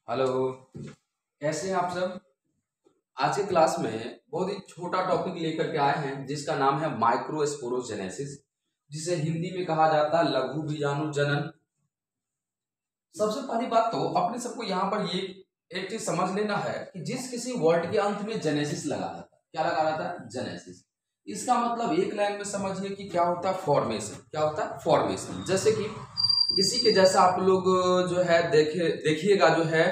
Hello. कैसे हैं आप सब। आज के क्लास में बहुत ही छोटा टॉपिक लेकर के आए हैं जिसका नाम है माइक्रोस्पोरोजेनेसिस, जिसे हिंदी में कहा जाता है लघु बीजाणु जनन। सबसे पहली बात तो अपने सबको यहाँ पर ये एक चीज समझ लेना है कि जिस किसी वर्ड के अंत में जेनेसिस लगा रहता है, क्या लगा रहता है? जेनेसिस। इसका मतलब एक लाइन में समझिए कि क्या होता है? फॉर्मेशन। क्या होता है? फॉर्मेशन। जैसे कि इसी के जैसा आप लोग जो है देखिएगा जो है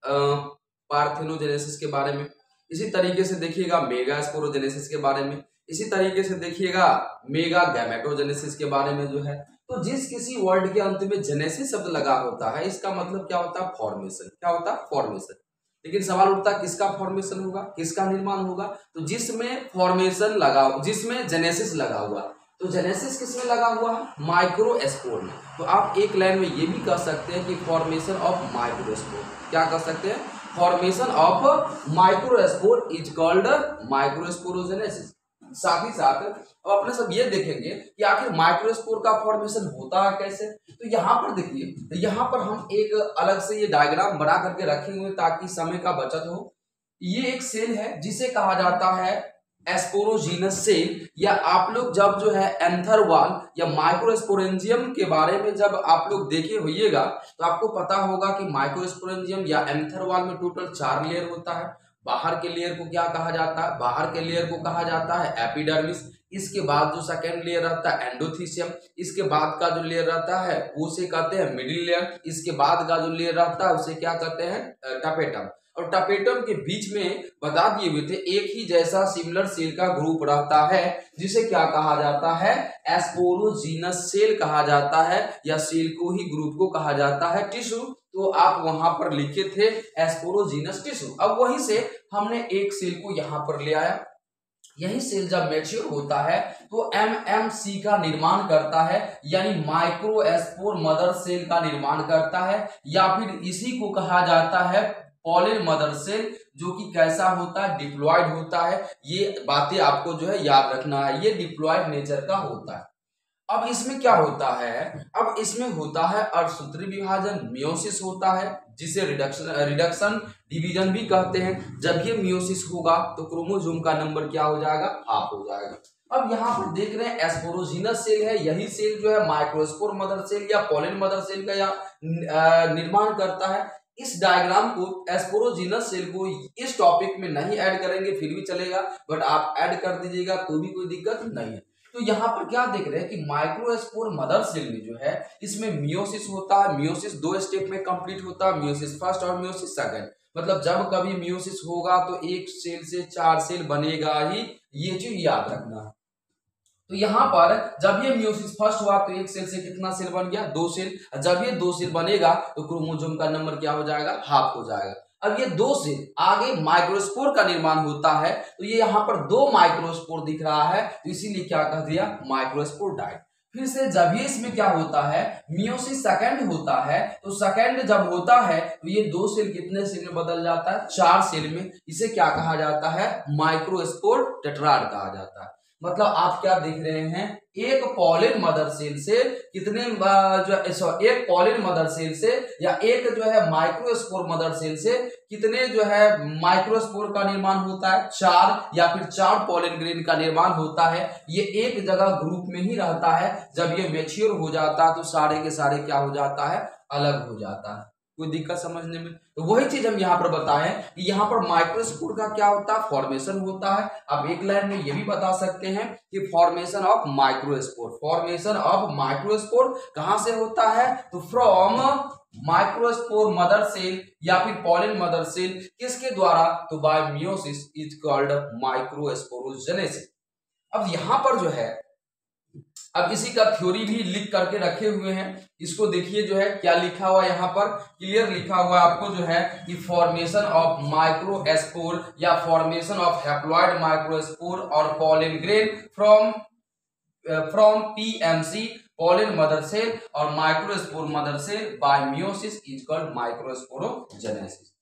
पार्थेनोजेनेसिस के बारे में, इसी तरीके से देखिएगा मेगा स्पोरोजेनेसिस के बारे में, इसी तरीके से देखिएगा मेगा गैमेटोजेनेसिस के बारे में जो है। तो जिस किसी वर्ड के अंत में जेनेसिस शब्द लगा होता है इसका मतलब क्या होता है? फॉर्मेशन। क्या होता है? फॉर्मेशन। लेकिन सवाल उठता है किसका फॉर्मेशन होगा, किसका निर्माण होगा? तो जिसमें फॉर्मेशन लगा, जिसमें जेनेसिस लगा हुआ, तो जेनेसिस किसमें लगा हुआ है? माइक्रोस्पोर में। तो आप एक लाइन में ये भी कह सकते हैं कि फॉर्मेशन ऑफ माइक्रोस्पोर। क्या कह सकते हैं? Formation of microspore is called microsporogenesis. साथ ही साथ अब अपने सब ये देखेंगे कि आखिर माइक्रोस्पोर का फॉर्मेशन होता है कैसे। तो यहाँ पर देखिए, तो यहाँ पर हम एक अलग से ये डायग्राम बना करके रखे हुए ताकि समय का बचत हो। ये एक सेल है जिसे कहा जाता है एस्पोरोजीनस सेल, या आप लोग जब जो है एंथर वॉल या माइक्रोस्पोरेंजियम के बारे में जब आप लोग देखे होइएगा तो आपको पता होगा कि माइक्रोस्पोरेंजियम या एंथर वॉल में टोटल 4 लेयर होता है। बाहर के लेयर को क्या कहा जाता है? बाहर के लेयर को कहा जाता है एपिडर्मिस। इसके बाद जो सेकेंड लेयर रहता है एंडोथीसियम। इसके बाद का जो लेयर रहता है उसे कहते हैं मिडिल लेयर। इसके बाद का जो लेयर रहता है उसे क्या कहते हैं? टपेटम। और टपेटम के बीच में बता दिए हुए थे एक ही जैसा सिमिलर सेल का ग्रुप रहता है जिसे क्या कहा जाता है? एस्पोरोजीनस सेल कहा जाता है, या सेल को ही ग्रुप को कहा जाता है टिश्यू। तो आप वहां पर लिखे थे एस्पोरोजीनस टिश्यू। अब वहीं से हमने एक सेल को यहां पर ले आया। यही सेल जब मैच्योर होता है तो एमएमसी का निर्माण करता है, यानी माइक्रोस्पोर मदर सेल का निर्माण करता है, या फिर इसी को कहा जाता है पॉलिन मदर सेल, जो कि कैसा होता है? डिप्लॉयड होता है। ये बातें आपको जो है याद रखना है, ये डिप्लॉयड नेचर का होता है। अब इसमें क्या होता है? अब इसमें होता है अर्धसूत्री विभाजन, मियोसिस होता है, जिसे रिडक्शन डिवीजन भी कहते हैं। जब ये मियोसिस होगा तो क्रोमोसोम का नंबर क्या हो जाएगा? हाफ हो जाएगा। अब यहाँ पर देख रहे हैं एस्पोरोजीनस सेल है, यही सेल जो है माइक्रोस्पोर मदर सेल या पॉलिन मदर सेल का या निर्माण करता है। इस डायग्राम को एस्पोरोजीनस सेल को इस टॉपिक में नहीं ऐड करेंगे फिर भी चलेगा, बट आप ऐड कर दीजिएगा तो भी कोई दिक्कत नहीं है। तो यहाँ पर क्या देख रहे हैं कि माइक्रोस्पोर मदर सेल में जो है इसमें मियोसिस होता है। मियोसिस 2 स्टेप में कंप्लीट होता है, मियोसिस फर्स्ट और मियोसिस सेकंड। मतलब जब कभी मियोसिस होगा तो एक सेल से 4 सेल बनेगा ही, ये चीज याद रखना है। तो यहाँ पर जब ये मियोसिस फर्स्ट हुआ तो एक सेल से कितना सेल बन गया? 2 सेल। जब ये 2 सेल बनेगा तो क्रोमोसोम का नंबर क्या हो जाएगा? हाफ हो जाएगा। अब ये 2 से आगे माइक्रोस्पोर का निर्माण होता है, तो ये यहाँ पर 2 माइक्रोस्पोर दिख रहा है, तो इसीलिए क्या कह दिया? Microspore diet. फिर से जब ये इसमें क्या होता है? मियोसिस सेकंड होता है, तो सेकंड जब होता है तो ये 2 सेल कितने सेल में बदल जाता है? 4 सेल में। इसे क्या कहा जाता है? माइक्रोस्पोर टेट्राड कहा जाता है। मतलब आप क्या देख रहे हैं? एक पॉलिन मदर सेल से कितने एक पॉलिन मदर सेल से या एक जो है माइक्रोस्पोर मदर सेल से कितने जो है माइक्रोस्पोर का निर्माण होता है? 4, या फिर 4 पॉलिन ग्रेन का निर्माण होता है। ये एक जगह ग्रुप में ही रहता है। जब ये मैच्योर हो जाता है तो सारे के सारे क्या हो जाता है? अलग हो जाता है। कोई दिक्कत समझने में? तो वही चीज हम यहाँ पर बताएं कि यहाँ पर माइक्रोस्पोर का क्या होता है? फॉर्मेशन होता है। अब एक लाइन में ये भी बता सकते हैं कि formation of microspore, formation of microspore कहां से होता है? तो फ्रॉम माइक्रोस्पोर मदर सेल या फिर पॉलिन मदर सेल। किसके द्वारा? तो bye meiosis is called microsporogenesis. अब यहां पर जो है अब इसी का थ्योरी भी लिख करके रखे हुए हैं। इसको देखिए जो है क्या लिखा हुआ है, यहाँ पर क्लियर लिखा हुआ है आपको जो है कि फॉर्मेशन ऑफ माइक्रोस्पोर या फॉर्मेशन ऑफ हैप्लॉइड माइक्रोस्पोर और pollen grain from PMC pollen mother cell और microspore mother cell by meiosis is called microsporogenesis.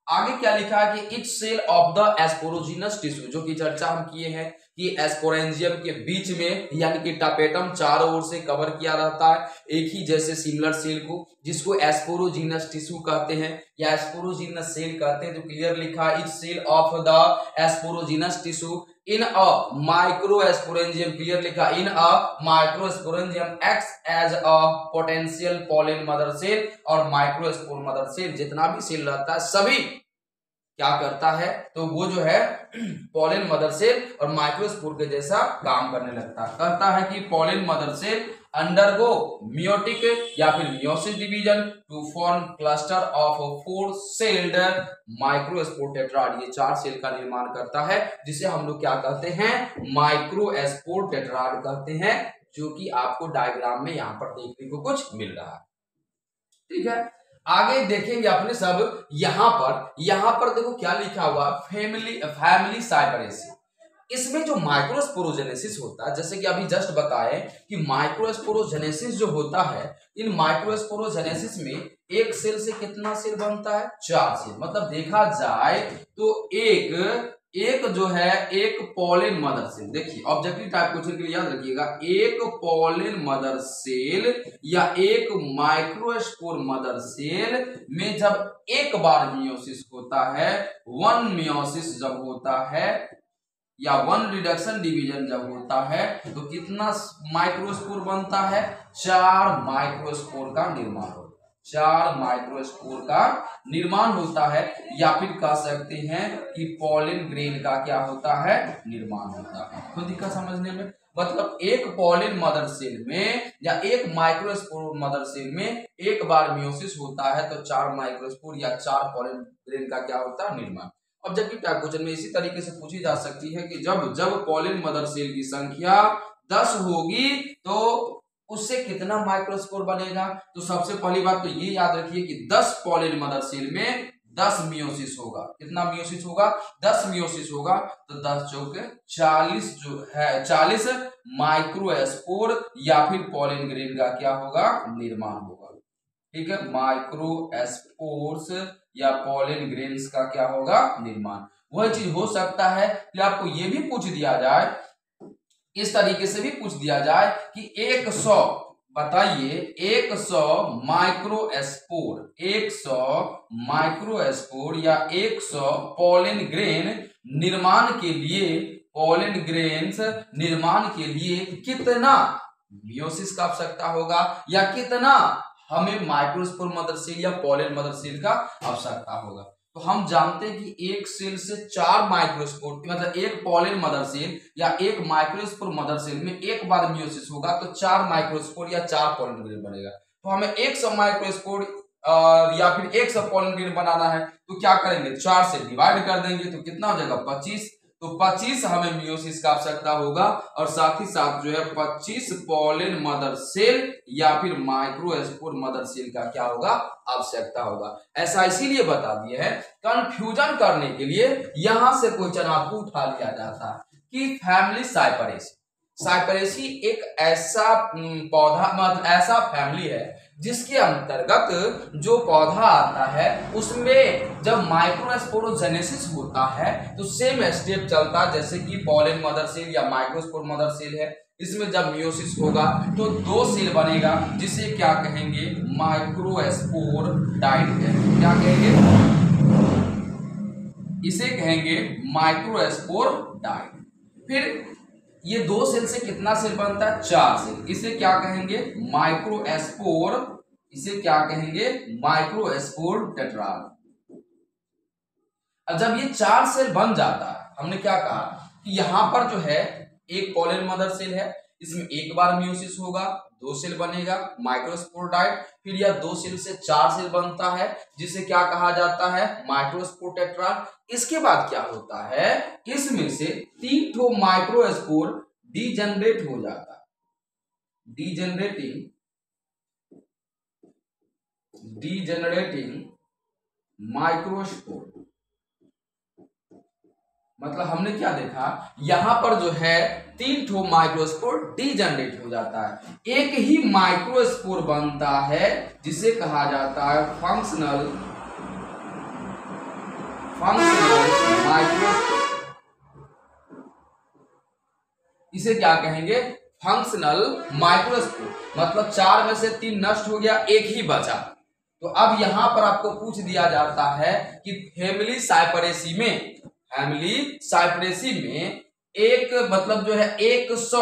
आगे क्या लिखा है कि each cell of the sporogenous tissue, जो कि चर्चा हम किए हैं कि स्पोरेंजियम के बीच में यानी कि टापेटम चारों ओर से कवर किया रहता है एक ही जैसे सिमिलर सेल को, जिसको एस्पोरोजीनस टिश्यू कहते हैं या एस्पोरोजीनस सेल कहते हैं। जो क्लियर लिखा है, each cell of the sporogenous tissue in a microsporangium, clear लिखा, in a microsporangium acts as a potential pollen mother cell. और माइक्रोस्पोर मदर सेल जितना भी सेल रहता है सभी क्या करता है, तो वो जो है पॉलिन मदर सेल और माइक्रोस्पोर के जैसा काम करने लगता है। कहता है कि pollen mother cell undergo meiotic या फिर meiosis division to form cluster of 4 celled microspore tetrad. ये 4 सेल का निर्माण करता है जिसे हम लोग क्या कहते हैं, माइक्रोस्पोर टेट्राड कहते हैं, जो कि आपको डायग्राम में यहाँ पर देखने को कुछ मिल रहा है। ठीक है, आगे देखेंगे अपने सब। यहाँ पर देखो क्या लिखा हुआ, फैमिली साइपरेसी। इसमें जो माइक्रोस्पोरोजेनेसिस होता है, जैसे कि अभी जस्ट बताए कि माइक्रोस्पोरोजेनेसिस जो होता है, इन माइक्रोस्पोरोजेनेसिस में एक सेल से कितना सेल बनता है, 4 सेल। मतलब देखा जाए तो एक जो है एक पॉलिन मदर सेल, देखिए ऑब्जेक्टिव टाइप क्वेश्चन के लिए याद रखिएगा, एक पॉलिन मदर सेल या एक माइक्रोस्पोर मदर सेल में जब एक बार मियोसिस होता है, 1 मियोसिस जब होता है या 1 रिडक्शन डिवीजन जब होता है, तो कितना माइक्रोस्पोर बनता है, 4 माइक्रोस्पोर का निर्माण होता है। 4 माइक्रोस्पोर का निर्माण होता है, या फिर कह सकते हैं कि पॉलिन ग्रेन का क्या होता है, निर्माण होता है। तो दिक्कत समझने में, मतलब एक पॉलिन मदर सेल में या एक माइक्रोस्पोर मदर सेल में एक बार मियोसिस होता है तो 4 माइक्रोस्पोर या 4 पॉलिन ग्रेन का क्या होता है, निर्माण। ऑब्जेक्टिव टाइप क्वेश्चन में इसी तरीके से पूछी जा सकती है कि जब पॉलिन मदर सेल की संख्या 10 होगी तो उससे कितना माइक्रोस्पोर बनेगा। तो सबसे पहली बात तो ये याद रखिए कि 10 पॉलिन मदर सेल में 10 मियोसिस होगा। कितना मियोसिस होगा, 10 मियोसिस होगा, तो 10 चौके 40 जो है 40 माइक्रोस्पोर या फिर पॉलिन ग्रेन का क्या होगा, निर्माण होगा। ठीक है, माइक्रोस्पोर्स या पॉलिन ग्रेन्स का क्या होगा, निर्माण। वह चीज हो सकता है कि आपको ये भी पूछ दिया जाए, इस तरीके से भी पूछ दिया जाए कि 100 बताइए 100 माइक्रोस्पोर या 100 पॉलिन ग्रेन निर्माण के लिए, पॉलिन ग्रेन्स निर्माण के लिए कितना मियोसिस का आवश्यकता होगा या कितना हमें माइक्रोस्पोर मदर सेल या पॉलिन मदर सेल का आवश्यकता होगा। तो हम जानते हैं कि एक सेल से 4 माइक्रोस्पोर, मतलब एक पॉलिन मदर सेल या एक माइक्रोस्पोर मदर सेल में एक बार मियोसिस होगा तो 4 माइक्रोस्पोर या 4 पॉलिन ग्रेन बनेगा। तो हमें 100 माइक्रोस्पोर या फिर 100 पॉलिन ग्रेन बनाना है तो क्या करेंगे, 4 से डिवाइड कर देंगे तो कितना हो जाएगा, 25। तो 25 हमें मियोसिस का आवश्यकता होगा और साथ ही साथ जो है 25 पॉलिन मदर सेल या फिर माइक्रोस्पोर मदर सेल का क्या होगा, आवश्यकता होगा। ऐसा इसीलिए बता दिया है, कंफ्यूजन करने के लिए यहां से क्वेश्चन आपको उठा लिया जाता है कि फैमिली साइपरेसी एक ऐसा पौधा, मतलब ऐसा फैमिली है जिसके अंतर्गत जो पौधा आता है उसमें जब माइक्रोस्पोरोजेनेसिस होता है तो सेम स्टेप चलता है जैसे कि पॉलिन मदर सेल या माइक्रोस्पोर मदर सेल है। इसमें जब मियोसिस होगा तो 2 सेल बनेगा जिसे क्या कहेंगे, माइक्रोस्पोर डाइट कहेंगे। क्या कहेंगे, इसे कहेंगे माइक्रोस्पोर डाइट। फिर ये 2 सेल से कितना सेल बनता है, 4 सेल। इसे क्या कहेंगे, माइक्रोस्पोर, इसे क्या कहेंगे, माइक्रोस्पोर टेट्राड। अब जब ये 4 सेल बन जाता है, हमने क्या कहा कि यहां पर जो है एक पॉलिन मदर सेल है, इसमें एक बार मियोसिस होगा, 2 सेल बनेगा माइक्रोस्पोर डाइट। फिर यह 2 सेल से 4 सेल बनता है जिसे क्या कहा जाता है, माइक्रोस्पोर टेट्राड। इसके बाद क्या होता है, इसमें से 3 ठो माइक्रोस्पोर डीजनरेट हो जाता है, डीजनरेटिंग माइक्रोस्पोर। मतलब हमने क्या देखा, यहां पर जो है 3 ठो माइक्रोस्पोर डीजनरेट हो जाता है, एक ही माइक्रोस्पोर बनता है जिसे कहा जाता है फंक्शनल माइक्रोस्पोर। इसे क्या कहेंगे, फंक्शनल माइक्रोस्पोर। मतलब 4 में से 3 नष्ट हो गया, एक ही बचा। तो अब यहां पर आपको पूछ दिया जाता है कि फैमिली साइप्रेसी में एक मतलब जो है 100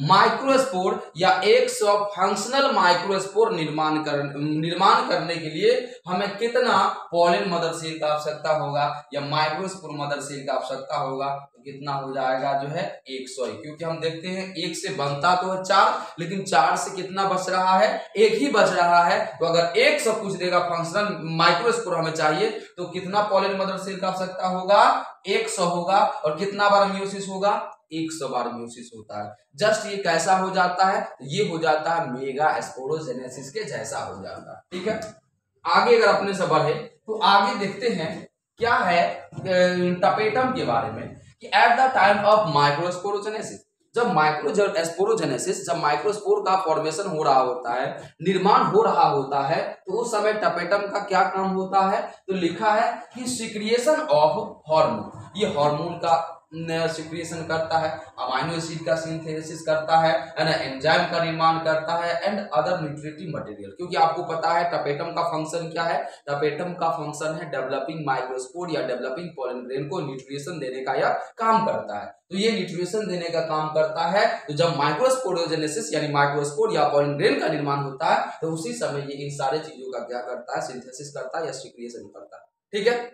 माइक्रोस्पोर या 100 फंक्शनल माइक्रोस्पोर निर्माण करने के लिए हमें कितना पॉलिन मदर सेल का आवश्यकता होगा या माइक्रोस्पोर मदर सेल का आवश्यकता होगा, तो कितना हो जाएगा जो है 100 ही। क्योंकि हम देखते हैं 1 से बनता तो है 4, लेकिन 4 से कितना बच रहा है, 1 ही बच रहा है। तो अगर 100 पूछ देगा फंक्शनल माइक्रोस्पोर हमें चाहिए, तो कितना पॉलिन मदर सेल का आवश्यकता होगा, 100 होगा। और कितना बार म्यूसिस होगा, 100 बार म्यूसिस होता है। जस्ट ये कैसा हो जाता है, ये हो जाता है मेगा स्पोरोजेनेसिस के जैसा हो जाता है। ठीक है, आगे अगर अपने से बढ़े तो आगे देखते हैं क्या है टपेटम के बारे में, कि at the time of microsporogenesis, जब माइक्रोस्पोर का फॉर्मेशन हो रहा होता है, निर्माण हो रहा होता है, तो उस समय टपेटम का क्या काम होता है, तो लिखा है कि सिक्रिएशन ऑफ हार्मोन, ये हार्मोन का सिक्रिएशन करता है, अमाइनो एसिड का सिंथेसिस करता है, एंजाइम का निर्माण करता है एंड अदर न्यूट्रिटिव मटेरियल। क्योंकि आपको पता है टपेटम का फंक्शन क्या है, टपेटम का फंक्शन है डेवलपिंग माइक्रोस्पोर या डेवलपिंग पॉलन ग्रेन को न्यूट्रिशन देने का यह काम करता है। तो ये न्यूट्रिशन देने का काम करता है। तो जब माइक्रोस्पोरोजेनेसिस यानी माइक्रोस्पोर या पॉलन ग्रेन का निर्माण होता है, तो उसी समय ये इन सारे चीजों का क्या करता है, सिंथेसिस करता है या सिक्रिएशन करता है। ठीक है,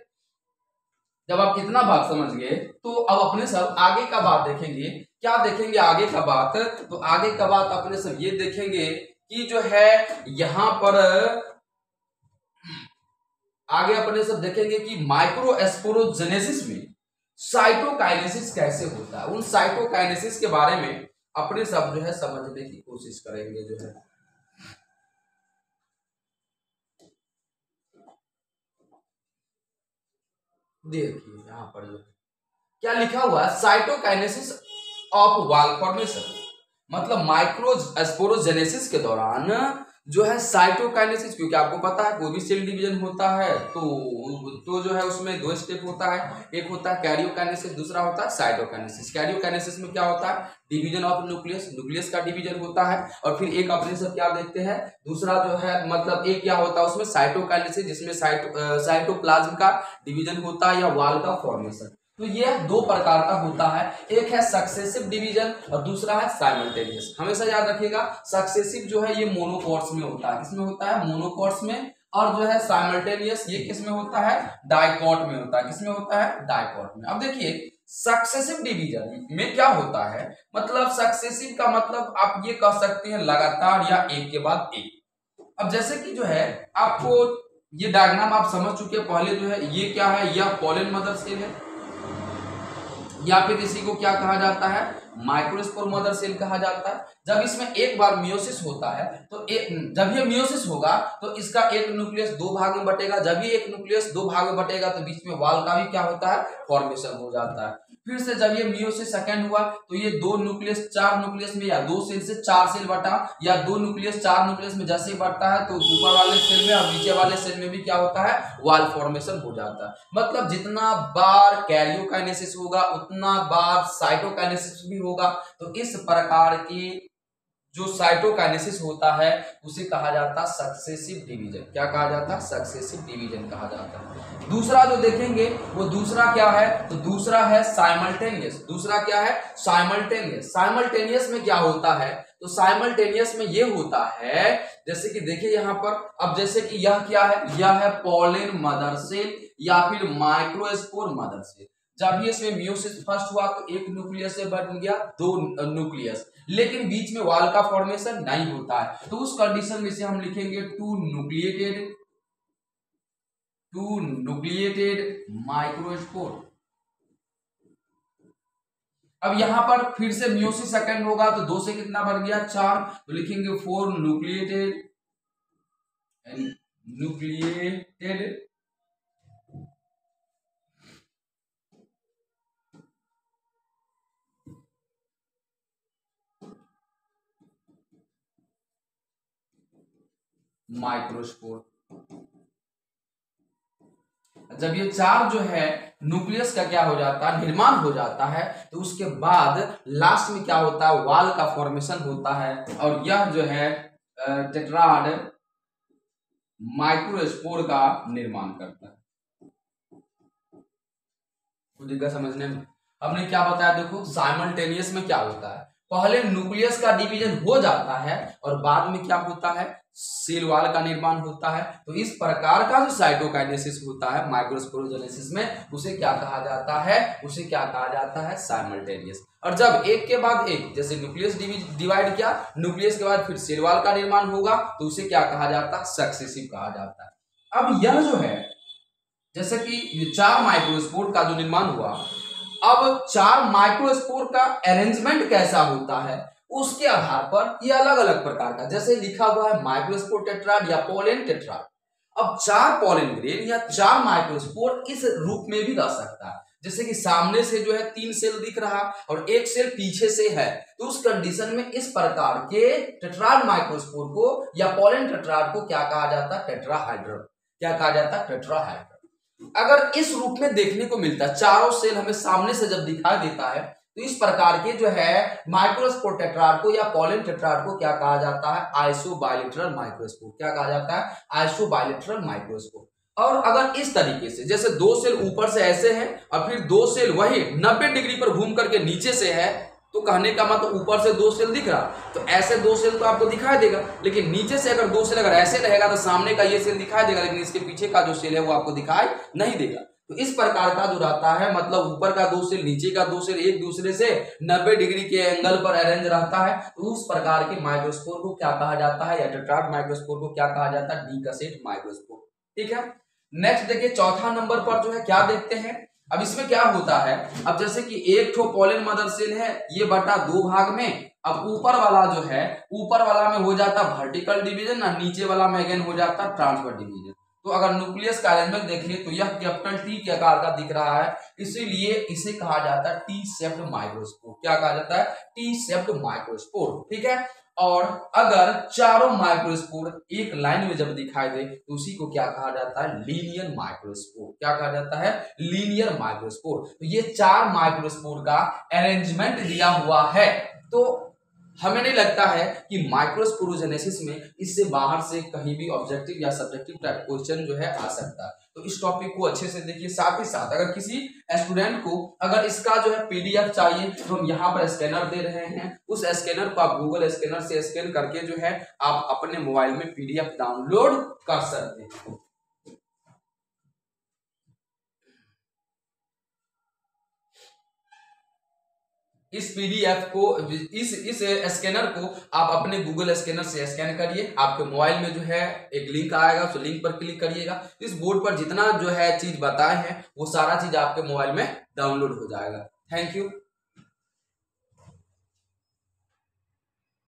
जब आप इतना बात समझ गए तो अब अपने सब आगे का बात देखेंगे। क्या देखेंगे आगे का बात, तो आगे का बात अपने सब ये देखेंगे कि जो है यहां पर आगे अपने सब देखेंगे कि माइक्रोस्पोरोजेनेसिस में साइटोकाइनेसिस कैसे होता है। उन साइटोकाइनेसिस के बारे में अपने सब जो है समझने की कोशिश करेंगे। जो है देखिए यहां पर क्या लिखा हुआ है, साइटोकाइनेसिस ऑफ वाल फॉर्मेशन, मतलब माइक्रोस्पोरोजेनेसिस के दौरान जो है साइटोकाइनेसिस, क्योंकि आपको पता है कोई भी सेल डिवीजन होता है तो जो है उसमें 2 स्टेप होता है, एक होता है कैरियोकाइनेसिस, दूसरा होता है साइटोकाइनेसिस। कैरियोकाइनेसिस में क्या होता है, डिवीजन ऑफ न्यूक्लियस का डिवीजन होता है। और फिर एक अपने सब क्या देखते हैं, दूसरा जो है मतलब एक क्या होता है उसमें साइटोकाइनेसिस, जिसमें साइटोप्लाज्म का डिवीजन होता है या वाल का फॉर्मेशन। तो ये 2 प्रकार का होता है, एक है सक्सेसिव डिवीजन और दूसरा है साइमल्टेनियस। हमेशा याद रखिएगा, सक्सेसिव जो है ये मोनोकॉट्स में होता है, किसमें होता है, मोनोकॉट्स में। और जो है साइमल्टेनियस ये किसमें होता है, डाइकॉट में होता है। किसमें होता है, डाइकॉट में। अब देखिए सक्सेसिव डिवीजन में क्या होता है, मतलब सक्सेसिव का मतलब आप ये कह सकते हैं लगातार या एक के बाद एक। अब जैसे कि जो है आपको ये डायग्राम आप समझ चुके हैं पहले, जो है ये क्या है, यह पॉलन मदर सेल है, या फिर इसी को क्या कहा जाता है, माइक्रोस्पोर मदर सेल कहा जाता है। जब इसमें एक बार मियोसिस होता है तो जब ये मियोसिस होगा तो इसका एक न्यूक्लियस 2 भाग में बटेगा। जब ये एक न्यूक्लियस 2 भाग में बटेगा तो बीच में वाल का भी क्या होता है, फॉर्मेशन हो जाता है। फिर से जब ये मियोसिस सेकंड हुआ तो ये 2 न्यूक्लियस 4 न्यूक्लियस में या 2 सेल से 4 सेल बटा, या 2 न्यूक्लियस 4 न्यूक्लियस में जैसे ही बढ़ता है तो ऊपर वाले सेल में और नीचे वाले सेल में भी क्या होता है, वाल फॉर्मेशन हो जाता है। मतलब जितना बार कैरियोकाइनेसिस होगा उतना बार साइटोकाइनेसिस भी होगा। तो इस प्रकार की जो साइटोकाइनेसिस होता है उसे कहा जाता है सक्सेसिव डिवीजन। क्या कहा जाता है, सक्सेसिव डिवीजन कहा जाता है। दूसरा जो देखेंगे वो दूसरा क्या है, तो दूसरा है साइमल्टेनियस। दूसरा क्या है, साइमल्टेनियस। साइमल्टेनियस में क्या होता है, तो साइमल्टेनियस में ये होता है जैसे कि देखिए यहां पर, अब जैसे कि यह क्या है, यह है पॉलिन मदर सेल या फिर माइक्रोस्पोर मदर सेल। जब ये इसमें मियोसिस फर्स्ट हुआ तो एक न्यूक्लियस से बन गया 2 न्यूक्लियस, लेकिन बीच में वाल का फॉर्मेशन नहीं होता है। तो उस कंडीशन में से हम लिखेंगे टू न्यूक्लिएटेड माइक्रोस्पोर। अब यहां पर फिर से मियोसिस सेकंड होगा तो 2 से कितना बढ़ गया 4, तो लिखेंगे 4 न्यूक्लिएटेड माइक्रोस्पोर। जब ये 4 जो है न्यूक्लियस का क्या हो जाता है, निर्माण हो जाता है, तो उसके बाद लास्ट में क्या होता है, वाल का फॉर्मेशन होता है, और यह जो है टेट्राड माइक्रोस्पोर का निर्माण करता है। दिक्कत समझने में हमने क्या बताया, देखो साइमल्टेनियस में क्या होता है, पहले न्यूक्लियस का डिवीजन हो जाता है और बाद में क्या होता है, सेल वाल का निर्माण होता है। तो इस प्रकार का जो साइटोकाइनेसिस होता है माइक्रोस्पोरोजेनेसिस में, उसे क्या कहा जाता है, उसे क्या कहा जाता है, साइमल्टेनियस। और जब एक के बाद एक, जैसे न्यूक्लियस डिवाइड किया, न्यूक्लियस के बाद फिर सेल वाल का निर्माण होगा, तो उसे क्या कहा जाता है, सक्सेसिव कहा जाता है। अब यह जो है, जैसे कि 4 माइक्रोस्पोर का जो निर्माण हुआ, अब 4 माइक्रोस्पोर का अरेंजमेंट कैसा होता है, उसके आधार पर ये अलग अलग प्रकार का, जैसे लिखा हुआ है माइक्रोस्पोर टेट्राड या पोलेन टेट्राड। अब 4 पोलेन ग्रेन या 4 माइक्रोस्पोर इस रूप में भी रह सकता है, जैसे कि सामने से जो है 3 सेल दिख रहा और 1 सेल पीछे से है, तो उस कंडीशन में इस प्रकार के टेट्राड माइक्रोस्पोर को या पोलेन टेट्राड को क्या कहा जाता है, टेट्राहाइड्रल। क्या कहा जाता है, टेट्राहाइड्रल। अगर इस रूप में देखने को मिलता है, चारों सेल हमें सामने से जब दिखाई देता है, तो इस प्रकार के जो है माइक्रोस्पोर टेट्राड को या पोलेन टेट्राड को क्या कहा जाता है, आइसोबाइलेटरल माइक्रोस्पोर। क्या कहा जाता है, आइसोबाइलेटरल माइक्रोस्पोर। और अगर इस तरीके से, जैसे 2 सेल ऊपर से ऐसे हैं और फिर 2 सेल वही 90 डिग्री पर घूम करके नीचे से है, तो कहने का मतलब ऊपर से 2 सेल दिख रहा, तो ऐसे 2 सेल तो आपको दिखाई देगा, लेकिन नीचे से अगर 2 सेल अगर ऐसे रहेगा तो सामने का ये सेल दिखाई देगा, लेकिन इसके पीछे का जो सेल है वो आपको दिखाई नहीं देगा। तो इस प्रकार का जो रहता है, मतलब ऊपर का 2 सेल, नीचे का 2 सेल एक दूसरे से 90 डिग्री के एंगल पर अरेंज रहता है, तो उस प्रकार के माइक्रोस्पोर को क्या कहा जाता है, या टेट्राड माइक्रोस्पोर को क्या कहा जाता है, डीकसेट माइक्रोस्पोर। ठीक है, नेक्स्ट देखिए, चौथा नंबर पर जो है क्या देखते हैं। अब इसमें क्या होता है, अब जैसे कि एक ठो पोलेन मदर सेल है, ये बटा 2 भाग में। अब ऊपर वाला जो है, ऊपर वाला में हो जाता वर्टिकल डिवीजन और नीचे वाला में अगेन हो जाता ट्रांसफर डिवीजन। तो अगर न्यूक्लियस का अरेंजमेंट देखिए तो यह कैपिटल टी के आकार का दिख रहा है, इसीलिए इसे कहा जाता है टी शेप्ड माइक्रोस्पोर। क्या कहा जाता है, टी शेप्ड माइक्रोस्पोर। ठीक है, और अगर चारों माइक्रोस्पोर एक लाइन में जब दिखाई दे तो उसी को क्या कहा जाता है, लीनियर माइक्रोस्पोर। क्या कहा जाता है, लीनियर माइक्रोस्पोर। तो ये 4 माइक्रोस्पोर का अरेंजमेंट दिया हुआ है, तो हमें नहीं लगता है कि माइक्रोस्पोरोजेनेसिस में इससे बाहर से कहीं भी ऑब्जेक्टिव या सब्जेक्टिव टाइप क्वेश्चन जो है आ सकता है। तो इस टॉपिक को अच्छे से देखिए। साथ ही साथ अगर किसी स्टूडेंट को अगर इसका जो है पीडीएफ चाहिए, तो हम यहाँ पर स्कैनर दे रहे हैं, उस स्कैनर को आप गूगल स्कैनर से स्कैन करके जो है आप अपने मोबाइल में पीडीएफ डाउनलोड कर सकते हैं। इस पीडीएफ को, इस स्कैनर को आप अपने गूगल स्कैनर से स्कैन करिए, आपके मोबाइल में जो है एक लिंक आएगा, उस लिंक पर क्लिक करिएगा, इस बोर्ड पर जितना जो है चीज बताए हैं वो सारा चीज आपके मोबाइल में डाउनलोड हो जाएगा। Thank you.